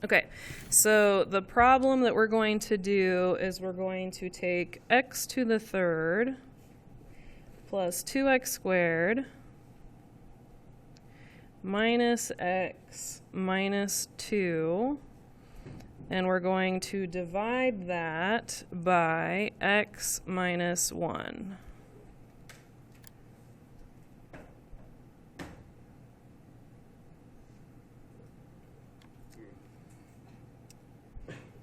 Okay, so the problem that we're going to do is we're going to take x to the third plus 2x squared minus x minus 2, and we're going to divide that by x minus 1.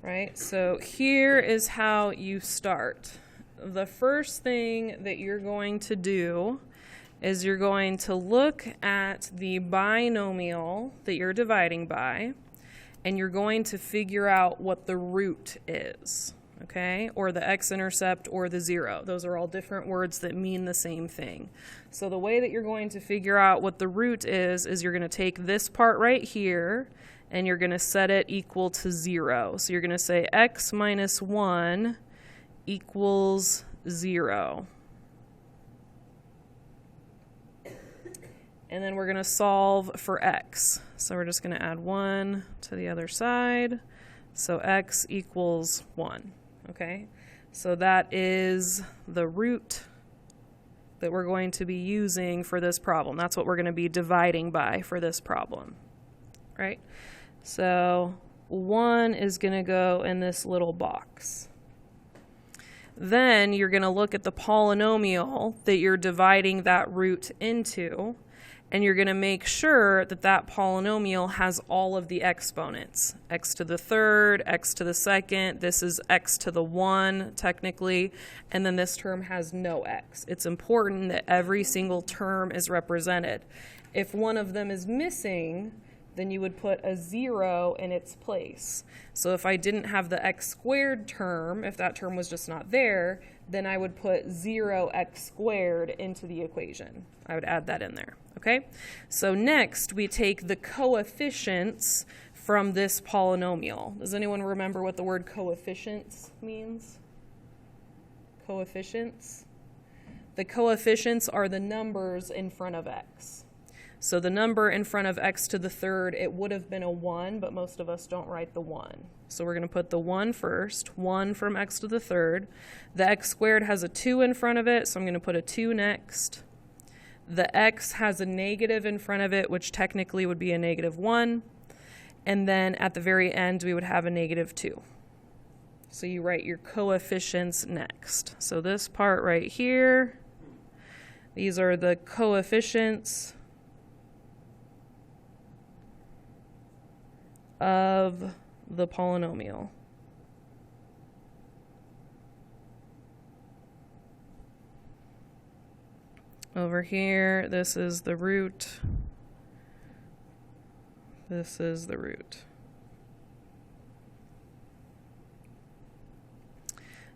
Right, so here is how you start. The first thing that you're going to do is you're going to look at the binomial that you're dividing by, and you're going to figure out what the root is, okay? Or the x-intercept or the 0. Those are all different words that mean the same thing. So the way that you're going to figure out what the root is you're going to take this part right here, and you're going to set it equal to 0. So you're going to say x minus 1 equals 0. And then we're going to solve for x. So we're just going to add 1 to the other side. So x equals 1. Okay? So that is the root that we're going to be using for this problem. That's what we're going to be dividing by for this problem. Right? So 1 is going to go in this little box. Then you're going to look at the polynomial that you're dividing that root into, and you're going to make sure that that polynomial has all of the exponents. X to the third, x to the second, this is x to the 1 technically, and then this term has no x. It's important that every single term is represented. If one of them is missing, then you would put a 0 in its place. So if I didn't have the x squared term, if that term was just not there, then I would put 0x squared into the equation. I would add that in there, okay? So next, we take the coefficients from this polynomial. Does anyone remember what the word coefficients means? Coefficients? The coefficients are the numbers in front of x. So the number in front of x to the third, it would have been a 1, but most of us don't write the 1. So we're going to put the 1 first, 1 from x to the third. The x squared has a 2 in front of it, so I'm going to put a 2 next. The x has a negative in front of it, which technically would be a negative 1. And then at the very end, we would have a negative 2. So you write your coefficients next. So this part right here, these are the coefficients of the polynomial. Over here, this is the root. This is the root.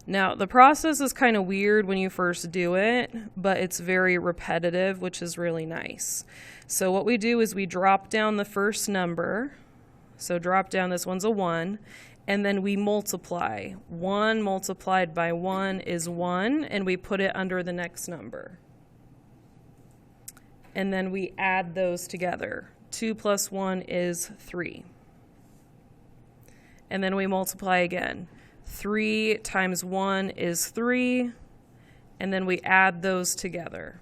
Now, the process is kind of weird when you first do it, but it's very repetitive, which is really nice. So what we do is we drop down the first number. So drop down, this one's a 1, and then we multiply. 1 multiplied by 1 is 1, and we put it under the next number. And then we add those together. 2 plus 1 is 3. And then we multiply again. 3 times 1 is 3, and then we add those together.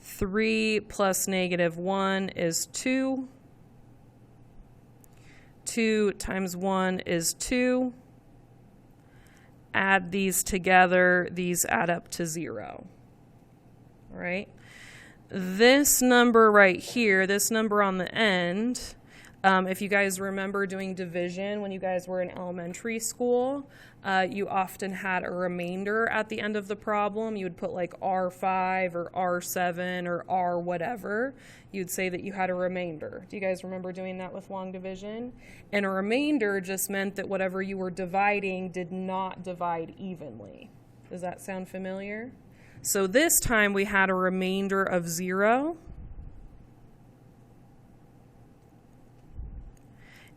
3 plus negative 1 is 2. 2 times 1 is 2. Add these together, these add up to 0. All right? This number right here, this number on the end, if you guys remember doing division when you guys were in elementary school, you often had a remainder at the end of the problem. You would put like R5 or R7 or R whatever. You'd say that you had a remainder. Do you guys remember doing that with long division? And a remainder just meant that whatever you were dividing did not divide evenly. Does that sound familiar? So this time we had a remainder of 0.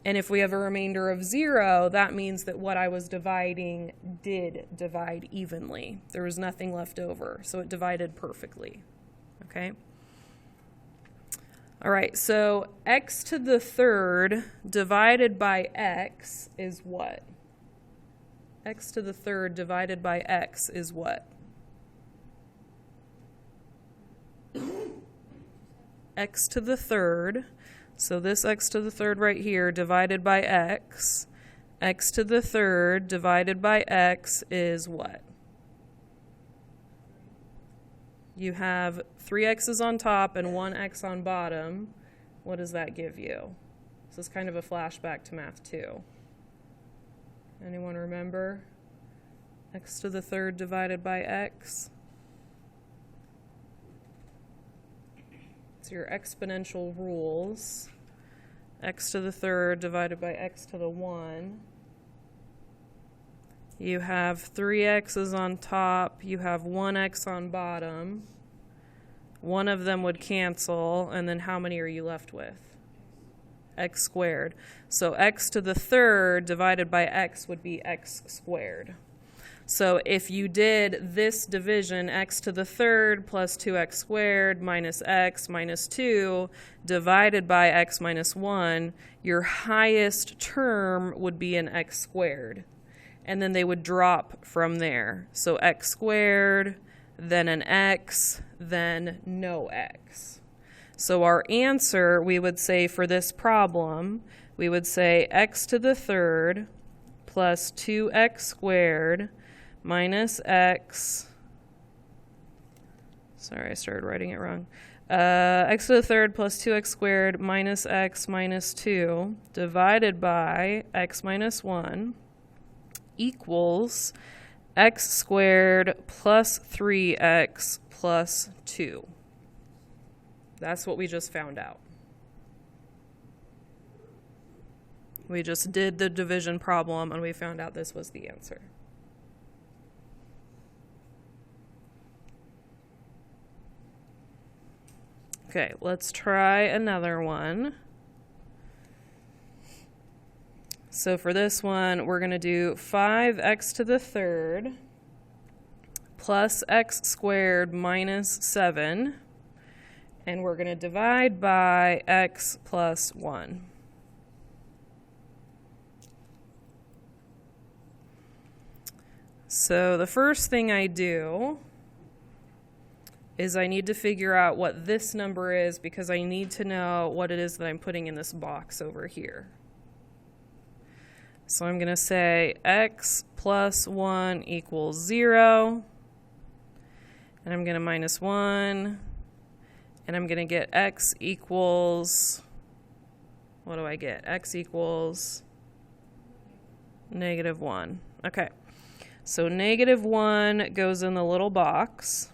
And if we have a remainder of 0, that means that what I was dividing did divide evenly. There was nothing left over, so it divided perfectly. Okay? All right, so x to the third divided by x is what? X to the third divided by x is what? X to the third, so this x to the third right here divided by x. X to the third divided by x is what? You have 3 x's on top and 1 x on bottom. What does that give you? This is kind of a flashback to math 2. Anyone remember? X to the third divided by x. It's your exponential rules. X to the third divided by x to the 1. You have 3 x's on top, you have 1 x on bottom. One of them would cancel, and then how many are you left with? X squared. So x to the third divided by x would be x squared. So if you did this division, x to the third plus 2x squared minus x minus 2 divided by x minus 1, your highest term would be an x squared. And then they would drop from there. So x squared, then an x, then no x. So our answer, we would say for this problem, we would say x to the third plus 2x squared minus x, sorry, I started writing it wrong. X to the third plus 2x squared minus x minus 2 divided by x minus 1 equals x squared plus 3x plus 2. That's what we just found out. We just did the division problem and we found out this was the answer. Okay, let's try another one. So for this one, we're going to do 5x to the third plus x squared minus 7. And we're going to divide by x plus 1. So the first thing I do is I need to figure out what this number is because I need to know what it is that I'm putting in this box over here. So I'm going to say x plus 1 equals 0. And I'm going to minus 1. And I'm going to get x equals, what do I get? X equals negative 1. Okay. So negative 1 goes in the little box.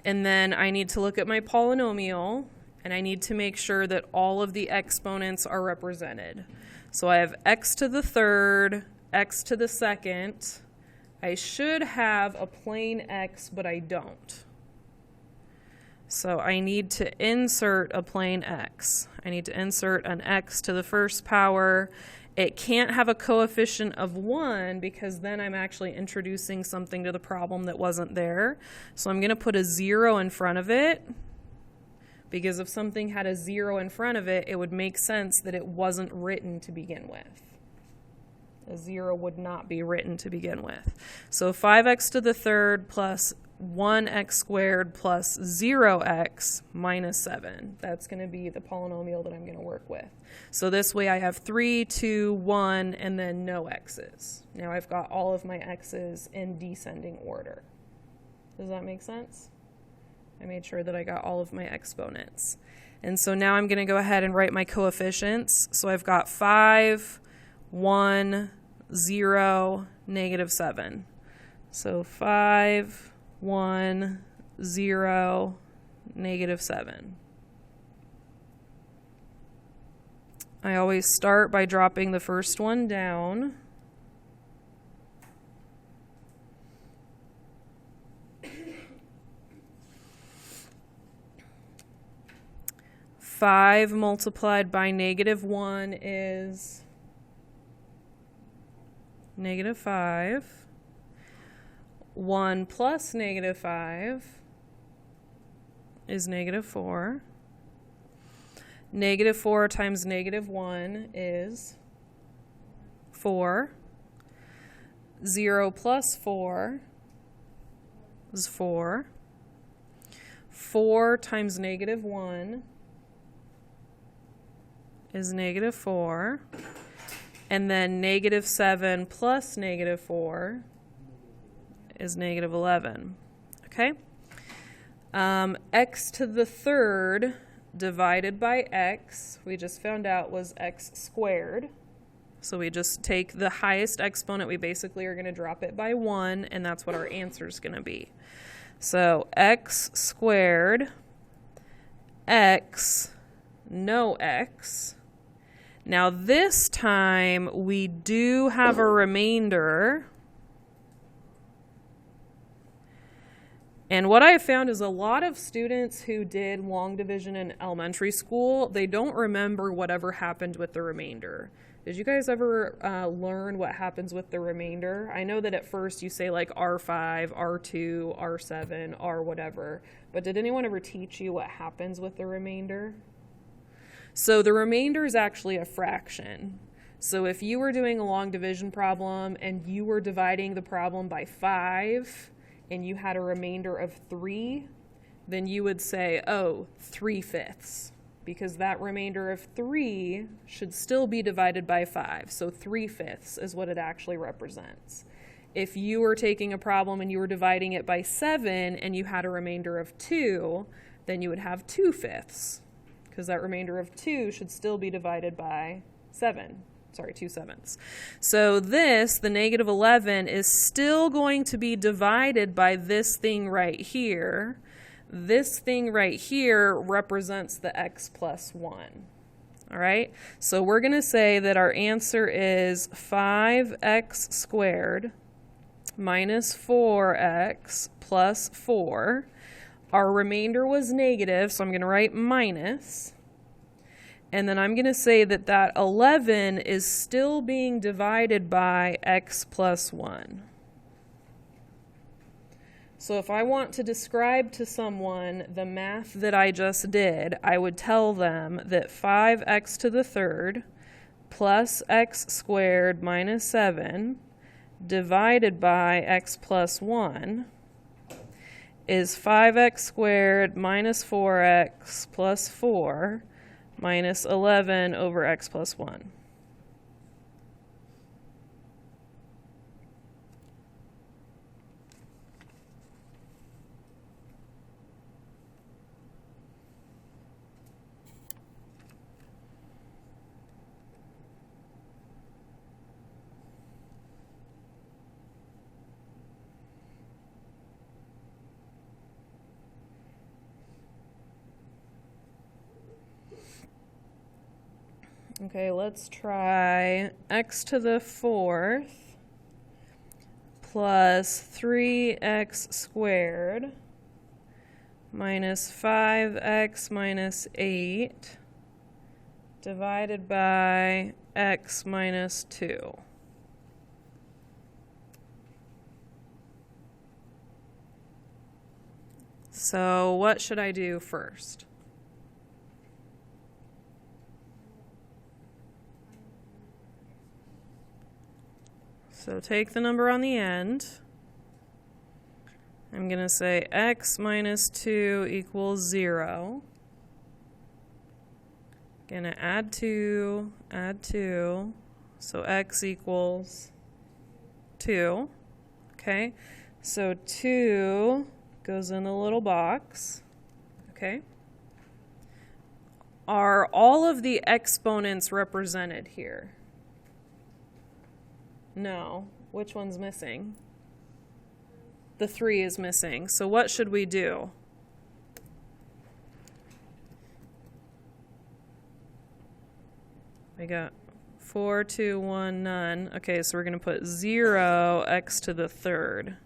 And then I need to look at my polynomial, and I need to make sure that all of the exponents are represented. So I have x to the third, x to the second. I should have a plain x, but I don't. So I need to insert a plain x. I need to insert an x to the first power. It can't have a coefficient of 1 because then I'm actually introducing something to the problem that wasn't there. So I'm going to put a 0 in front of it because if something had a 0 in front of it, it would make sense that it wasn't written to begin with. A 0 would not be written to begin with. So 5x to the third plus 1x squared plus 0x minus 7. That's going to be the polynomial that I'm going to work with. So this way I have 3, 2, 1, and then no x's. Now I've got all of my x's in descending order. Does that make sense? I made sure that I got all of my exponents. And so now I'm going to go ahead and write my coefficients. So I've got 5, 1, 0, negative 7. So 5, 1, 0, negative 7. I always start by dropping the first one down. Five multiplied by negative 1 is negative 5. 1 plus negative 5 is negative 4. Negative 4 times negative 1 is 4. 0 plus 4 is 4. 4 times negative 1 is negative 4. And then negative 7 plus negative 4 is negative 11. Okay? X to the third divided by x, we just found out was x squared. So we just take the highest exponent, we basically are going to drop it by 1, and that's what our answer is going to be. So x squared, x, no x. Now this time we do have a remainder. And what I have found is a lot of students who did long division in elementary school, they don't remember whatever happened with the remainder. Did you guys ever learn what happens with the remainder? I know that at first you say like R5, R2, R7, R whatever, but did anyone ever teach you what happens with the remainder? So the remainder is actually a fraction. So if you were doing a long division problem and you were dividing the problem by 5, and you had a remainder of 3, then you would say, oh, 3/5, because that remainder of 3 should still be divided by 5. So 3/5 is what it actually represents. If you were taking a problem and you were dividing it by 7 and you had a remainder of 2, then you would have 2/5, because that remainder of 2 should still be divided by 7. Sorry, 2/7. So this, the negative 11, is still going to be divided by this thing right here. This thing right here represents the x plus 1. All right? So we're going to say that our answer is 5x squared minus 4x plus 4. Our remainder was negative, so I'm going to write minus. And then I'm going to say that that 11 is still being divided by x plus 1. So if I want to describe to someone the math that I just did, I would tell them that 5x to the third plus x squared minus 7 divided by x plus 1 is 5x squared minus 4x plus 4 minus 11 over x plus 1. Okay, let's try x to the fourth plus 3x squared minus 5x minus 8 divided by x minus 2. So what should I do first? So take the number on the end. I'm going to say x minus 2 equals 0. Going to add 2, so x equals 2. Okay, so 2 goes in the little box. Okay. Are all of the exponents represented here? No. Which one's missing? The 3 is missing. So what should we do? We got 4, 2, 1, none. Okay, so we're going to put 0 x to the third.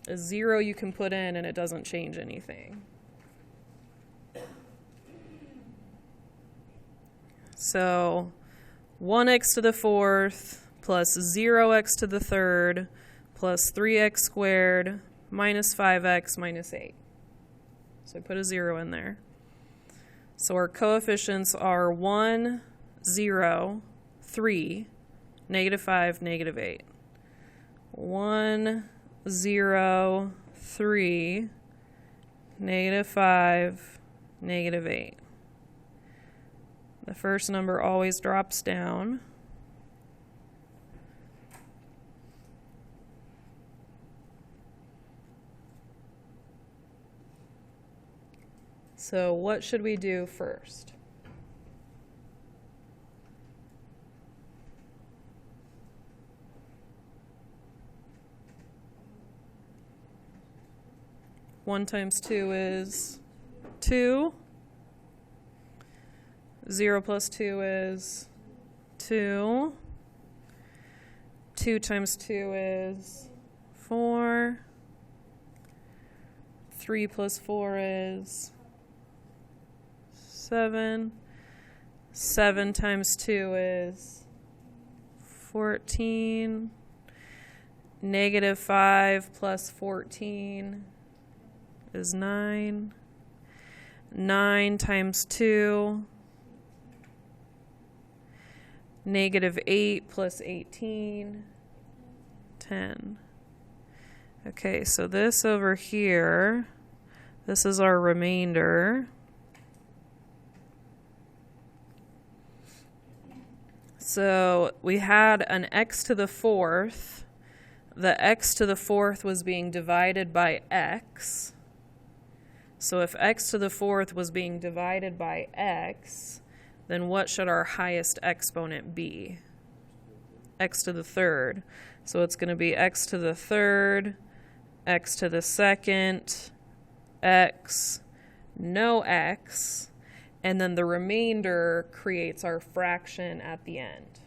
A 0 you can put in and it doesn't change anything. So 1x to the fourth plus 0x to the third plus 3x squared minus 5x minus 8. So I put a 0 in there. So our coefficients are 1, 0, 3, -5, -8. 1, 0, 3, -5, -8. The first number always drops down. So what should we do first? One times 2 is 2. 0 plus 2 is 2. 2 times 2 is 4. 3 plus 4 is 7. 7 times 2 is 14. -5 plus 14 is 9. 9 times 2. -8 plus 18. 10. Okay, so this over here, this is our remainder. So we had an x to the fourth. The x to the fourth was being divided by x. So if x to the fourth was being divided by x, then what should our highest exponent be? X to the third. So it's going to be x to the third, x to the second, x, no x, and then the remainder creates our fraction at the end.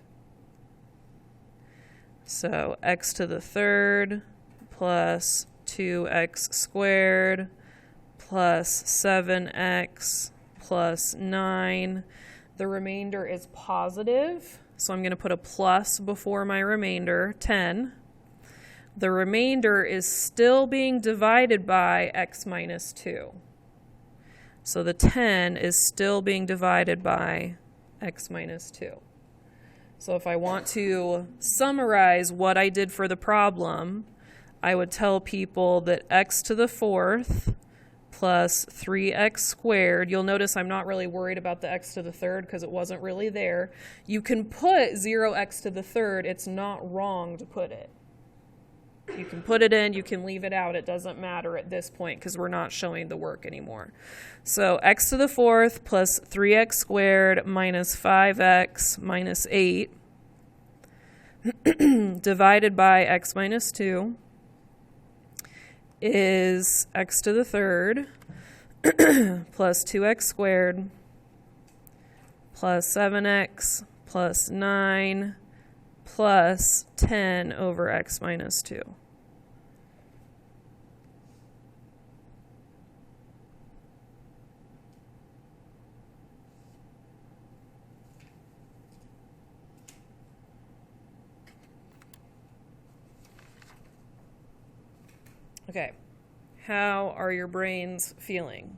So x to the third plus 2x squared plus 7x plus 9. The remainder is positive, so I'm going to put a plus before my remainder, 10. The remainder is still being divided by x minus 2. So the 10 is still being divided by x minus 2. So if I want to summarize what I did for the problem, I would tell people that x to the fourth plus 3x squared. You'll notice I'm not really worried about the x to the third because it wasn't really there. You can put 0x to the third. It's not wrong to put it. You can put it in, you can leave it out. It doesn't matter at this point because we're not showing the work anymore. So x to the fourth plus 3x squared minus 5x minus 8 divided by x minus 2 is x to the third plus 2x squared plus 7x plus 9 plus 10 over x minus 2. Okay, how are your brains feeling?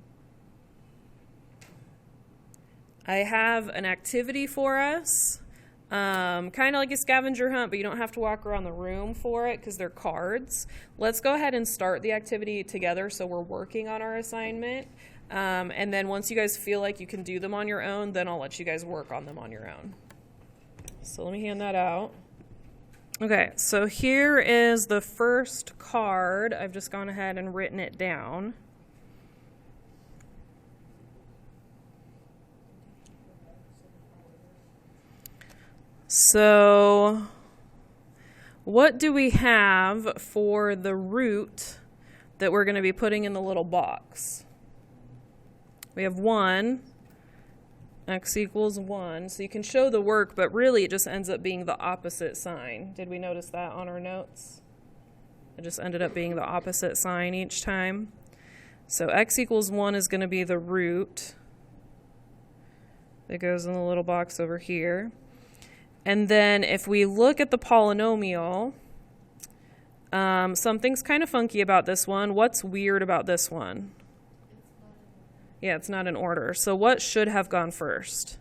I have an activity for us, kind of like a scavenger hunt, but you don't have to walk around the room for it because they're cards. Let's go ahead and start the activity together so we're working on our assignment. And then once you guys feel like you can do them on your own, then I'll let you guys work on them on your own. So let me hand that out. Okay, so here is the first card. I've just gone ahead and written it down. So what do we have for the root that we're going to be putting in the little box? We have 1. X equals 1. So you can show the work, but really it just ends up being the opposite sign. Did we notice that on our notes? It just ended up being the opposite sign each time. So x equals 1 is going to be the root that goes in the little box over here. And then if we look at the polynomial, something's kind of funky about this one. What's weird about this one? Yeah, it's not in order. So what should have gone first?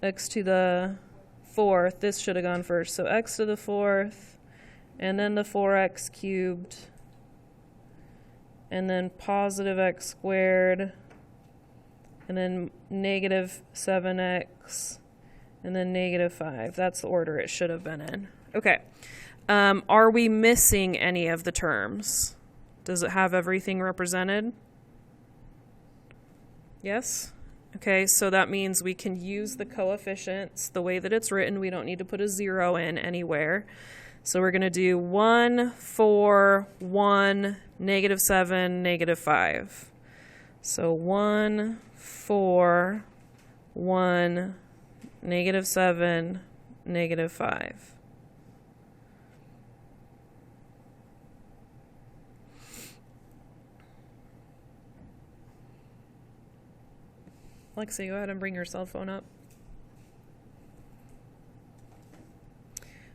X to the fourth. This should have gone first. So x to the fourth, and then the 4x cubed, and then positive x squared, and then negative 7x, and then negative 5. That's the order it should have been in. Okay. Are we missing any of the terms? Does it have everything represented? Yes? Okay, so that means we can use the coefficients the way that it's written. We don't need to put a 0 in anywhere. So we're going to do 1, 4, 1, negative 7, negative 5. So 1, 4, 1, negative 7, negative 5. Lexi, go ahead and bring your cell phone up.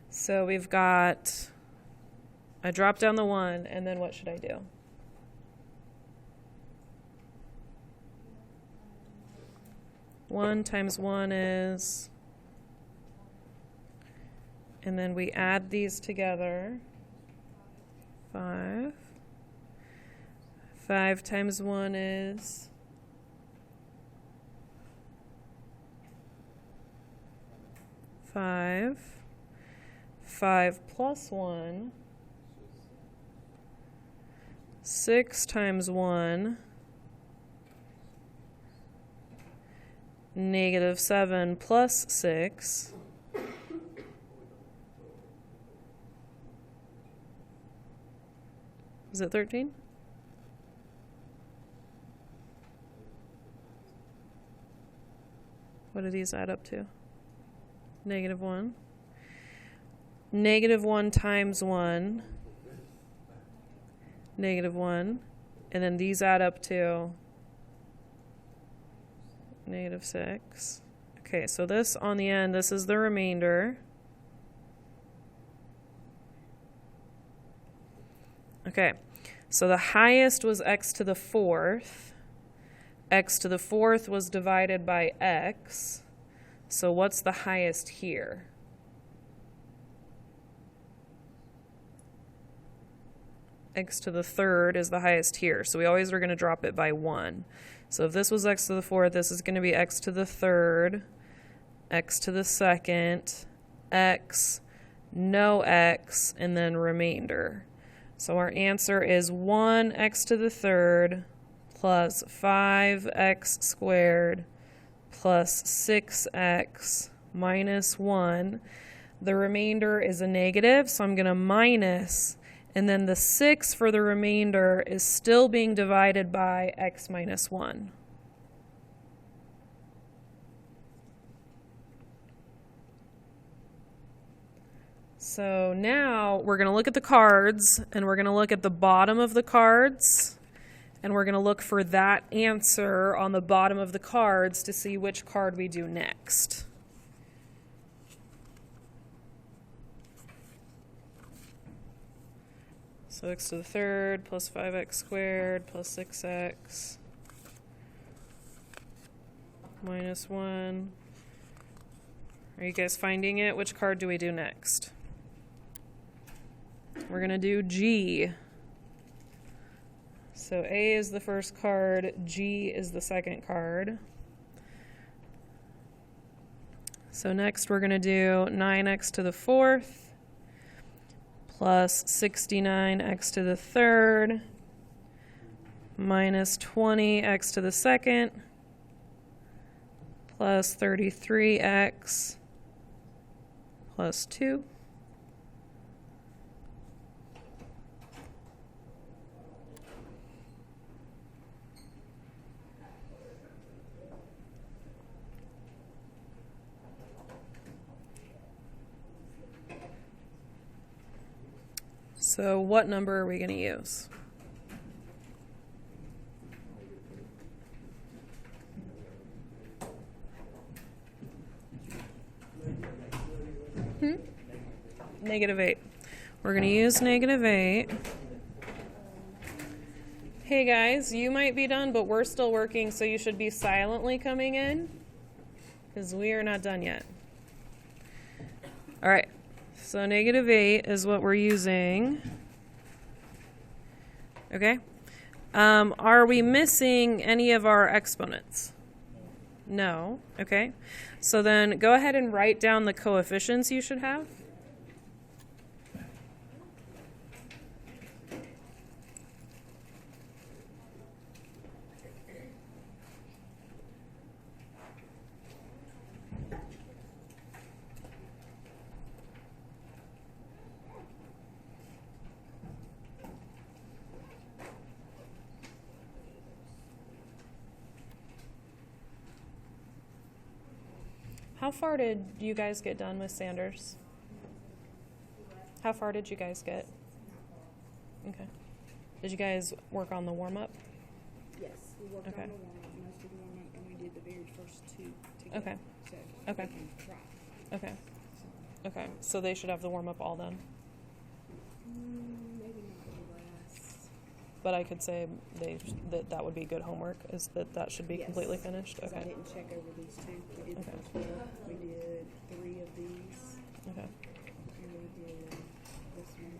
So we've got, I drop down the 1, and then what should I do? One times 1 is, and then we add these together. 5. 5 times 1 is 5. 5 plus 1. 6 times 1. Negative 7 plus 6. Is it 13? What do these add up to? Negative 1. Negative 1 times 1. Negative 1. And then these add up to negative 6. Okay, so this on the end, this is the remainder. Okay, so the highest was x to the fourth. X to the fourth was divided by x. So what's the highest here? X to the third is the highest here. So we always are going to drop it by 1. So if this was x to the fourth, this is going to be x to the third, x to the second, x, no x, and then remainder. So our answer is 1x to the third plus 5x squared plus 6x minus 1. The remainder is a negative, so I'm going to minus, and then the 6 for the remainder is still being divided by x minus 1. So now we're going to look at the cards, and we're going to look at the bottom of the cards, and we're going to look for that answer on the bottom of the cards to see which card we do next. So x to the third plus 5x squared plus 6x minus 1. Are you guys finding it? Which card do we do next? We're going to do G. So A is the first card, G is the second card. So next we're going to do 9x to the fourth plus 69x to the third minus 20x to the second plus 33x plus 2. So what number are we going to use? Negative 8. We're going to use -8. Hey guys, you might be done, but we're still working, so you should be silently coming in, because we are not done yet. All right, so -8 is what we're using. Okay. Are we missing any of our exponents? No. Okay. So then go ahead and write down the coefficients you should have. How far did you guys get done with Sanders? How far did you guys get? Okay. Did you guys work on the warm-up? Yes, we worked on the warm-up, most of the warm-up, and we did the very first two together. Okay. So Okay. we can try. Okay. Okay. So they should have the warm-up all done. Maybe not the last. But I could say that would be good homework, is that should be Yes, completely finished? 'cause I Okay. didn't check over these two. We did the Okay. first four. We did 3 of these. Okay. And we did this one.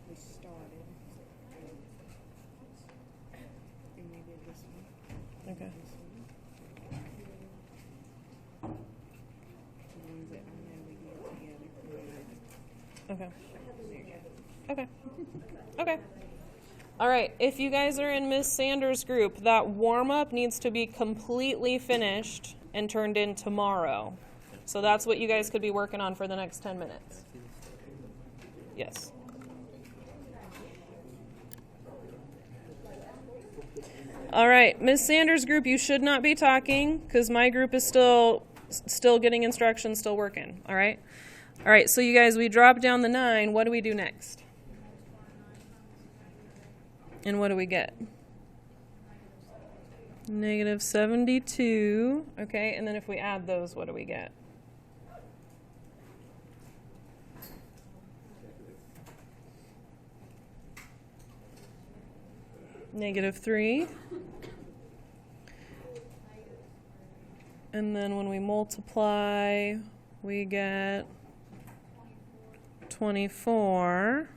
We started. And we did this one. Okay. This one. The ones that I know we did together. Okay. There you go. Okay. Okay. All right. If you guys are in Miss Sanders' group, that warm-up needs to be completely finished and turned in tomorrow. So that's what you guys could be working on for the next 10 minutes. Yes. All right. Miss Sanders' group, you should not be talking because my group is still getting instructions, still working. All right. All right. So you guys, we drop down the 9. What do we do next? And what do we get? -72. Okay, and then if we add those, what do we get? -3. And then when we multiply, we get 24.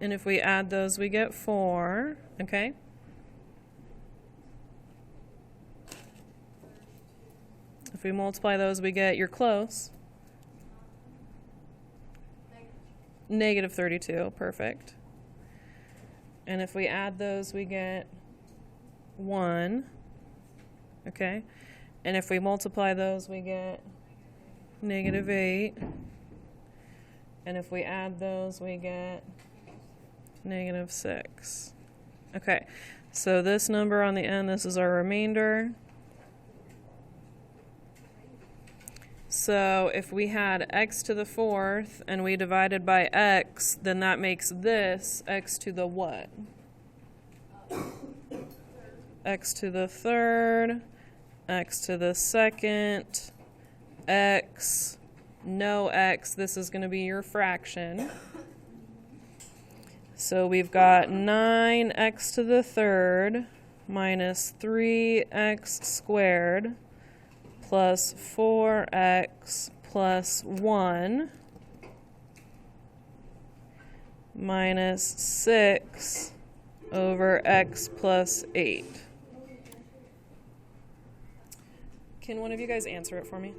And if we add those, we get 4, okay? If we multiply those, we get, you're close. -32, perfect. And if we add those, we get 1, okay? And if we multiply those, we get -8. And if we add those, we get -6. Okay, so this number on the end, this is our remainder. So if we had x to the 4th and we divided by x, then that makes this x to the what? X to the 3rd, x to the 2nd, x, no x, this is going to be your fraction. So we've got 9x to the 3rd minus 3x squared plus 4x plus 1 minus 6 over x plus 8. Can one of you guys answer it for me?